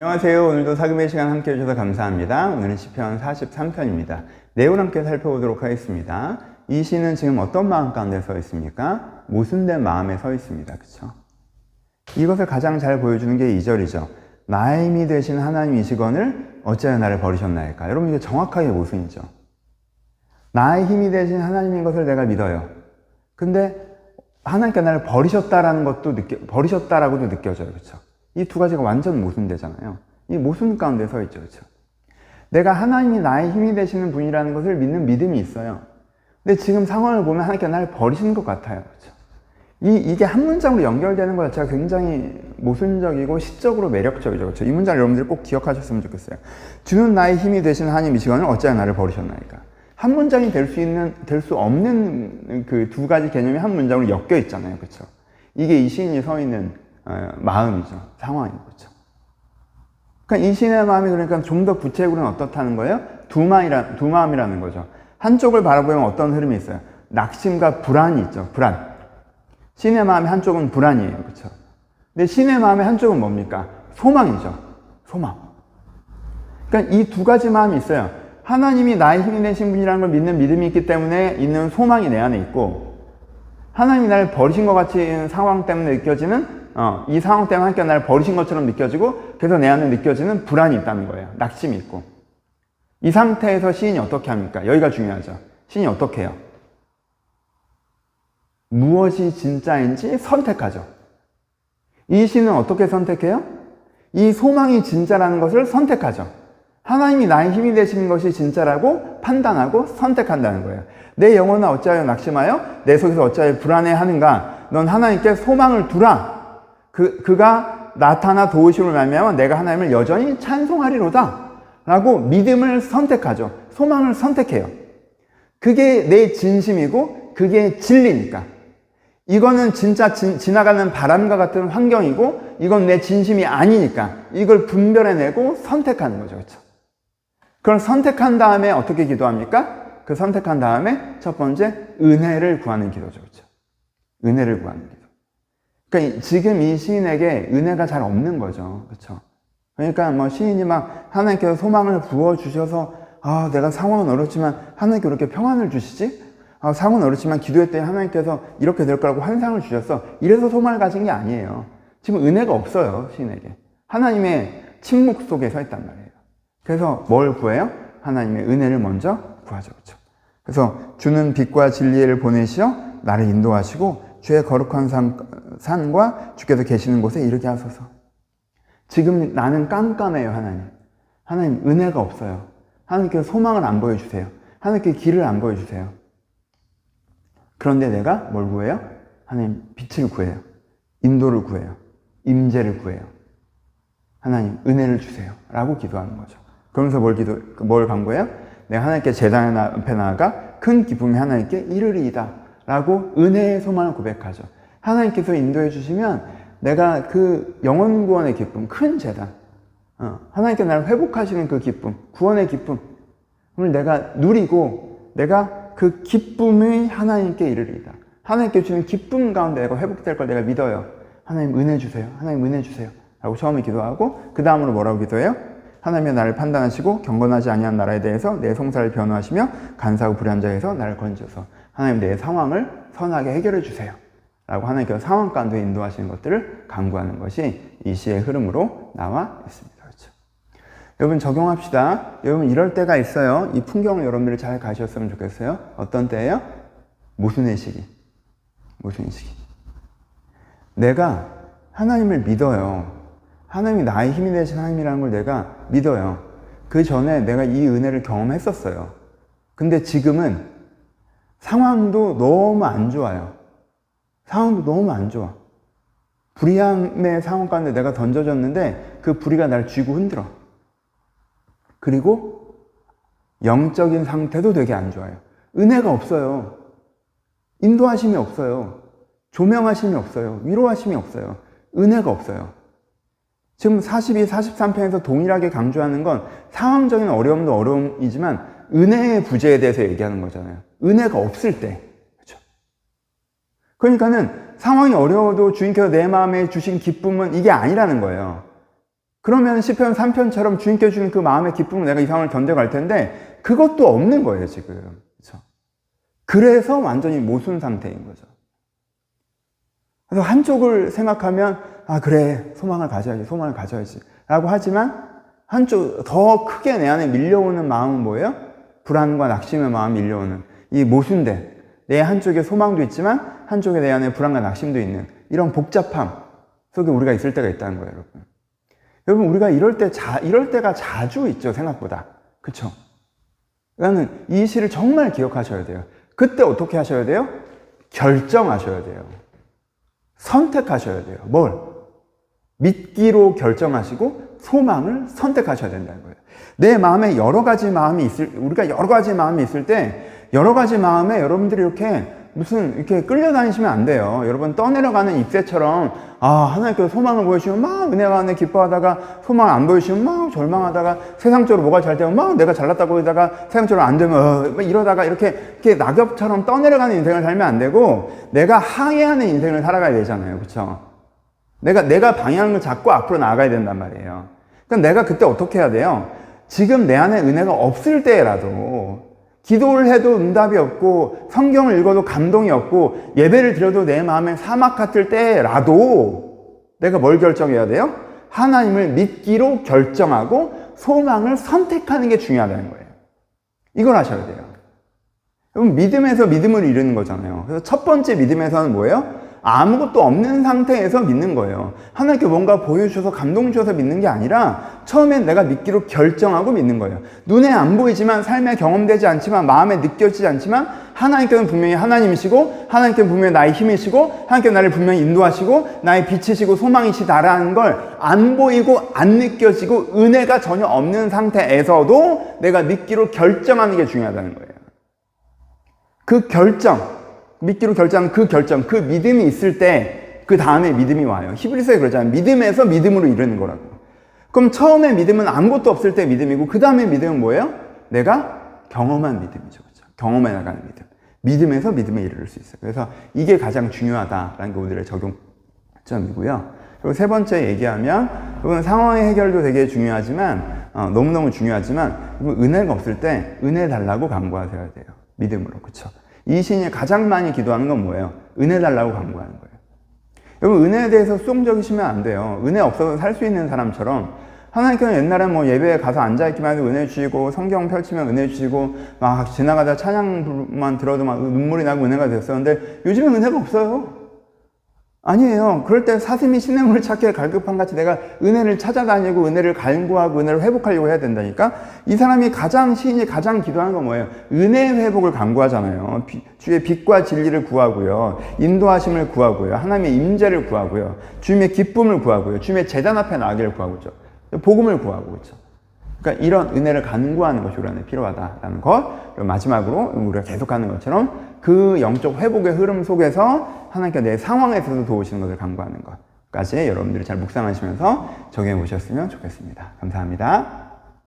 안녕하세요. 오늘도 사금의 시간 함께 해주셔서 감사합니다. 오늘은 시편 43편입니다. 내용을 함께 살펴보도록 하겠습니다. 이 시는 지금 어떤 마음 가운데 서 있습니까? 모순된 마음에 서 있습니다. 그렇죠? 이것을 가장 잘 보여주는 게 2절이죠. 나의 힘이 되신 하나님이시거늘 어찌하여 나를 버리셨나이까. 여러분, 이게 정확하게 모순이죠. 나의 힘이 되신 하나님인 것을 내가 믿어요. 근데 하나님께서 나를 버리셨다라고도 느껴져요. 그렇죠? 이 두 가지가 완전 모순되잖아요. 이 모순 가운데 서 있죠. 그렇죠? 내가 하나님이 나의 힘이 되시는 분이라는 것을 믿는 믿음이 있어요. 근데 지금 상황을 보면 하나님께서 나를 버리시는 것 같아요. 그렇죠? 이게 한 문장으로 연결되는 것 자체가 굉장히 모순적이고 시적으로 매력적이죠. 그렇죠? 이 문장을 여러분들이 꼭 기억하셨으면 좋겠어요. 주는 나의 힘이 되시는 하나님이시거늘 어찌하여 나를 버리셨나이까. 한 문장이 될 수 없는 그 두 가지 개념이 한 문장으로 엮여 있잖아요. 그렇죠? 이게 이 시인이 서 있는 마음이죠. 상황이죠. 그렇죠? 그러니까 이 시인의 마음이 그러니까 좀 더 구체적으로는 어떻다는 거예요? 두 마음이라는 거죠. 한쪽을 바라보면 어떤 흐름이 있어요? 낙심과 불안이 있죠. 불안. 시인의 마음의 한쪽은 불안이에요. 그렇죠? 근데 시인의 마음의 한쪽은 뭡니까? 소망이죠. 소망. 그러니까 이 두 가지 마음이 있어요. 하나님이 나의 힘이 되신 분이라는 걸 믿는 믿음이 있기 때문에 있는 소망이 내 안에 있고, 하나님이 나를 버리신 것 같이 상황 때문에 느껴지는 이 상황 때문에 하나님께서 나를 버리신 것처럼 느껴지고, 그래서 내 안에 느껴지는 불안이 있다는 거예요. 낙심이 있고. 이 상태에서 시인이 어떻게 합니까? 여기가 중요하죠. 시인이 어떻게 해요? 무엇이 진짜인지 선택하죠. 이 시인은 어떻게 선택해요? 이 소망이 진짜라는 것을 선택하죠. 하나님이 나의 힘이 되시는 것이 진짜라고 판단하고 선택한다는 거예요. 내 영혼아 어찌하여 낙심하여 내 속에서 어찌하여 불안해하는가. 넌 하나님께 소망을 두라. 그가 나타나 도우심을 말미암아 내가 하나님을 여전히 찬송하리로다 라고 믿음을 선택하죠. 소망을 선택해요. 그게 내 진심이고 그게 진리니까. 이거는 진짜 지나가는 바람과 같은 환경이고 이건 내 진심이 아니니까 이걸 분별해내고 선택하는 거죠. 그렇죠? 그걸 선택한 다음에 어떻게 기도합니까? 그 선택한 다음에 첫 번째 은혜를 구하는 기도죠. 그렇죠? 은혜를 구하는 기도. 그러니까 지금 이 시인에게 은혜가 잘 없는 거죠. 그렇죠? 그러니까 뭐 시인이 막 하나님께서 소망을 부어주셔서 내가 상황은 어렵지만 하나님께 이렇게 평안을 주시지? 상황은 어렵지만 기도했더니 하나님께서 이렇게 될 거라고 환상을 주셨어. 이래서 소망을 가진 게 아니에요. 지금 은혜가 없어요. 시인에게. 하나님의 침묵 속에 서 있단 말이에요. 그래서 뭘 구해요? 하나님의 은혜를 먼저 구하죠. 그렇죠? 그래서 주는 빛과 진리를 보내시어 나를 인도하시고 주의 거룩한 산과 주께서 계시는 곳에 이르게 하소서. 지금 나는 깜깜해요. 하나님 은혜가 없어요. 하나님께서 소망을 안 보여주세요. 하나님께서 길을 안 보여주세요. 그런데 내가 뭘 구해요? 하나님 빛을 구해요. 인도를 구해요. 임재를 구해요. 하나님 은혜를 주세요 라고 기도하는 거죠. 그러면서 뭘 간구해요? 내가 하나님께 제단 앞에 나아가 큰 기쁨이 하나님께 이르리이다 라고 은혜의 소망을 고백하죠. 하나님께서 인도해 주시면 내가 그 영혼 구원의 기쁨, 큰 제단, 하나님께 나를 회복하시는 그 기쁨, 구원의 기쁨을 내가 누리고 내가 그 기쁨이 하나님께 이르리이다. 하나님께 주는 기쁨 가운데 내가 회복될 걸 내가 믿어요. 하나님 은혜 주세요. 하나님 은혜 주세요 라고 처음에 기도하고 그 다음으로 뭐라고 기도해요? 하나님의 나를 판단하시고 경건하지 아니한 나라에 대해서 내 송사를 변호하시며 간사하고 불의한 자에서 나를 건져서 하나님 내 상황을 선하게 해결해 주세요 라고 하나님께서 상황 가운데 인도하시는 것들을 간구하는 것이 이 시의 흐름으로 나와 있습니다. 그렇죠? 여러분 적용합시다. 여러분 이럴 때가 있어요. 이 풍경을 여러분들이 잘 가셨으면 좋겠어요. 어떤 때예요? 모순의 시기. 내가 하나님을 믿어요. 하나님이 나의 힘이 되신 하나님이라는 걸 내가 믿어요. 그 전에 내가 이 은혜를 경험했었어요. 근데 지금은 상황도 너무 안 좋아요. 불의함의 상황 가운데 내가 던져졌는데 그 불의가 나를 쥐고 흔들어. 그리고 영적인 상태도 되게 안 좋아요. 은혜가 없어요. 인도하심이 없어요. 조명하심이 없어요. 위로하심이 없어요. 은혜가 없어요. 지금 42, 43편에서 동일하게 강조하는 건 상황적인 어려움도 어려움이지만 은혜의 부재에 대해서 얘기하는 거잖아요. 은혜가 없을 때. 그렇죠? 그러니까는 상황이 어려워도 주님께서 내 마음에 주신 기쁨은 이게 아니라는 거예요. 그러면 시편 3편처럼 주님께 주는 그 마음의 기쁨을 내가 이 상황을 견뎌갈 텐데 그것도 없는 거예요, 지금. 그렇죠? 그래서 완전히 모순 상태인 거죠. 그래서 한쪽을 생각하면 아 그래 소망을 가져야지 라고 하지만 한쪽 더 크게 내 안에 밀려오는 마음은 뭐예요? 불안과 낙심의 마음이 밀려오는 이 모순된 내 한쪽에 소망도 있지만 한쪽에 내 안에 불안과 낙심도 있는 이런 복잡함 속에 우리가 있을 때가 있다는 거예요, 여러분. 여러분 우리가 이럴 때가 자주 있죠, 생각보다. 그쵸? 그러니까 이 시를 정말 기억하셔야 돼요. 그때 어떻게 하셔야 돼요? 결정하셔야 돼요. 선택하셔야 돼요. 뭘? 믿기로 결정하시고 소망을 선택하셔야 된다는 거예요. 내 마음에 우리가 여러 가지 마음이 있을 때 여러 가지 마음에 여러분들이 이렇게 끌려다니시면 안 돼요. 여러분 떠내려가는 잎새처럼 하나님께서 소망을 보여주시면 막 은혜가 안에 기뻐하다가 소망을 안 보여주시면 막 절망하다가 세상적으로 뭐가 잘 되면 막 내가 잘났다고 하다가 세상적으로 안 되면 이러다가 이렇게 낙엽처럼 떠내려가는 인생을 살면 안 되고 내가 항해하는 인생을 살아가야 되잖아요. 그렇죠? 내가 방향을 잡고 앞으로 나아가야 된단 말이에요. 그럼 내가 그때 어떻게 해야 돼요? 지금 내 안에 은혜가 없을 때라도 기도를 해도 응답이 없고 성경을 읽어도 감동이 없고 예배를 드려도 내 마음에 사막 같을 때라도 내가 뭘 결정해야 돼요? 하나님을 믿기로 결정하고 소망을 선택하는 게 중요하다는 거예요. 이걸 하셔야 돼요. 여러분 믿음에서 믿음을 이루는 거잖아요. 그래서 첫 번째 믿음에서는 뭐예요? 아무것도 없는 상태에서 믿는 거예요. 하나님께 뭔가 보여주셔서 감동 주셔서 믿는 게 아니라 처음엔 내가 믿기로 결정하고 믿는 거예요. 눈에 안 보이지만 삶에 경험되지 않지만 마음에 느껴지지 않지만 하나님께는 분명히 하나님이시고 하나님께는 분명히 나의 힘이시고 하나님께는 나를 분명히 인도하시고 나의 빛이시고 소망이시다라는 걸 안 보이고 안 느껴지고 은혜가 전혀 없는 상태에서도 내가 믿기로 결정하는 게 중요하다는 거예요. 그 결정, 믿기로 결정한 그 결정, 그 믿음이 있을 때 그 다음에 믿음이 와요. 히브리서에 그러잖아요. 믿음에서 믿음으로 이르는 거라고. 그럼 처음에 믿음은 아무것도 없을 때 믿음이고 그 다음에 믿음은 뭐예요? 내가 경험한 믿음이죠. 그렇죠? 경험해 나가는 믿음. 믿음에서 믿음에 이르를 수 있어요. 그래서 이게 가장 중요하다라는 게 오늘의 적용점이고요. 그리고 세 번째 얘기하면 이건 상황의 해결도 되게 중요하지만 너무너무 중요하지만 은혜가 없을 때 은혜 달라고 간구하셔야 돼요. 믿음으로. 그렇죠? 이 시인이 가장 많이 기도하는 건 뭐예요? 은혜 달라고 간구하는 거예요. 여러분 은혜에 대해서 수용적이시면 안 돼요. 은혜 없어도 살 수 있는 사람처럼 하나님께는 옛날에 예배에 가서 앉아있기만 해도 은혜 주시고 성경 펼치면 은혜 주시고 막 지나가다 찬양만 들어도 막 눈물이 나고 은혜가 됐었는데 요즘은 은혜가 없어요. 아니에요. 그럴 때 사슴이 시냇물을 찾기에 갈급한 같이 내가 은혜를 찾아다니고 은혜를 간구하고 은혜를 회복하려고 해야 된다니까. 이 사람이 시인이 가장 기도하는 건 뭐예요? 은혜 회복을 간구하잖아요. 주의 빛과 진리를 구하고요. 인도하심을 구하고요. 하나님의 임재를 구하고요. 주님의 기쁨을 구하고요. 주님의 제단 앞에 나가기를 구하고 있죠. 복음을 구하고 그렇죠. 그러니까 이런 은혜를 간구하는 것이 우리 안에 필요하다라는 것. 그리고 마지막으로 우리가 계속하는 것처럼 그 영적 회복의 흐름 속에서 하나님께 내 상황에서도 도우시는 것을 간구하는 것까지 여러분들이 잘 묵상하시면서 적용해 보셨으면 좋겠습니다. 감사합니다.